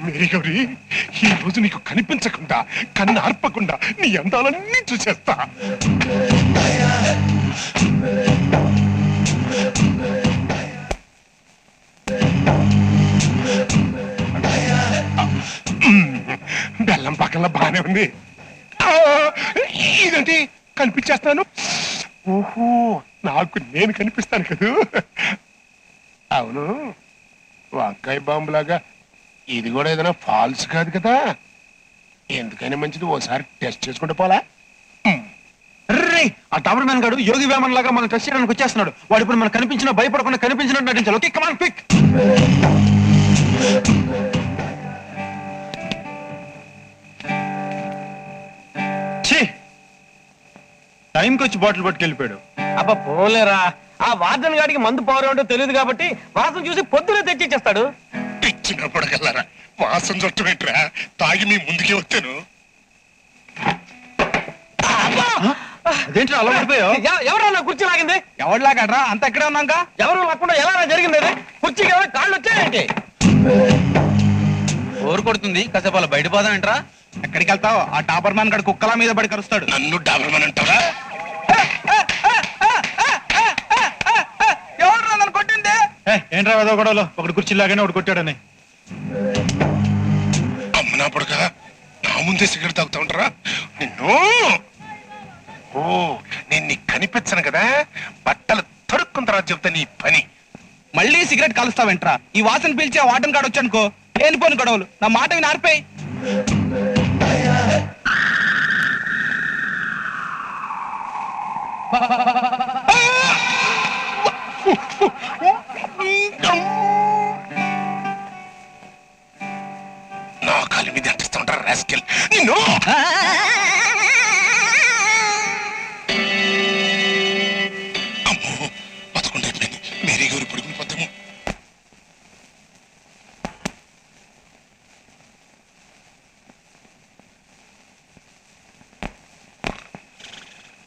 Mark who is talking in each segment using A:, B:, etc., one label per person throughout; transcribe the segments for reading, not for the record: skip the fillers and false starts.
A: Mary Gauri, ఈ రోజు నీకు కనిపించకుండా కన్ను ఆర్పకుండా నీ అందాలన్నీ చూసేస్తా. బెల్లం పక్కన బానే ఉంది. ఇదేంటి కనిపించేస్తాను? ఓహో, నాకు నేను కనిపిస్తాను కదూ. అవును, వంకాయ బాంబులాగా ఇది కూడా ఏదైనా ఫాల్స్ కాదు కదా. ఎందుకైనా మంచిది ఓసారి టెస్ట్ చేసుకుంటే పోలా.
B: ఆ డాబర్ మ్యాన్ గాడు యోగి వేమన్ లాగా మనం టెస్ట్ చేయడానికి వచ్చేస్తున్నాడు. వాడు ఇప్పుడు మనకు కనిపించినా భయపడకుండా కనిపించినట్టు నటించాలి. Okay, come on quick. టైంకి వచ్చి బాటిల్ పట్టుకెళ్ళిపోయాడు.
C: అబ్బా పోలేరా, ఆ వార్డెన్ గాడికి మందు పవర్ ఏంటో తెలియదు కాబట్టి వాసన చూసి పొద్దునే తెచ్చిచ్చేస్తాడు.
A: ఇచ్చినప్పటికెళ్ళారా వాసన చుట్టమేట్రా, తాగి మీ ముందుకే వచ్చాను.
B: అదేంటి అలా పడిపోయావు?
C: ఎవరా నా కుర్చీ లాగింది?
B: ఎవరు లాగడ్రా? అంత ఎక్కడే ఉన్నాక
C: ఎవరు లేకుండా ఎలా జరిగింది అది? కుర్చీకి ఎవరు కాళ్ళు వచ్చాయంటే
B: ఓరు కొడుతుంది. కాసేపు అలా బయట పోదానంటరా. ఎక్కడికి వెళ్తావు? ఆ టాపర్ మ్యాన్ గడు కుక్కల మీద పడి కరుస్తాడు.
A: నన్ను డాబర్మన్ అంటావా?
B: ఎవరు నన్ను కొట్టింది? ఏంట్రా ఏదో గొడవలో ఒకటి కుర్చీ లాగానే ఒకటి కొట్టాడని.
A: అమ్మనా పడక నా ముందే సిగరెట్ తాగుతా ఉంటారా నిన్ను? ఓ, నేను నీకు కనిపించను కదా, బట్టలు తొడుక్కున్న తర్వాత చెప్తా నీ పని.
B: మళ్ళీ సిగరెట్ కలుస్తావేంట్రా? ఈ వాసన పీల్చి ఆ వాటన్ కాడు వచ్చానుకో, లేనిపోని గొడవలు. నా మాట విని ఆర్పేయి.
A: నా కాలి మీద అంటిస్తా ఉంటారు రాస్కెల్ నిన్ను. అమ్మో, బతకుండా అయిపోయింది. మేరీ గౌరి పడుకుని పోతాము.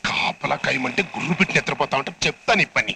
A: కాపలా కాయమంటే గుర్రు పెట్టి నిద్రపోతా ఉంటా. చెప్తా నీ పని.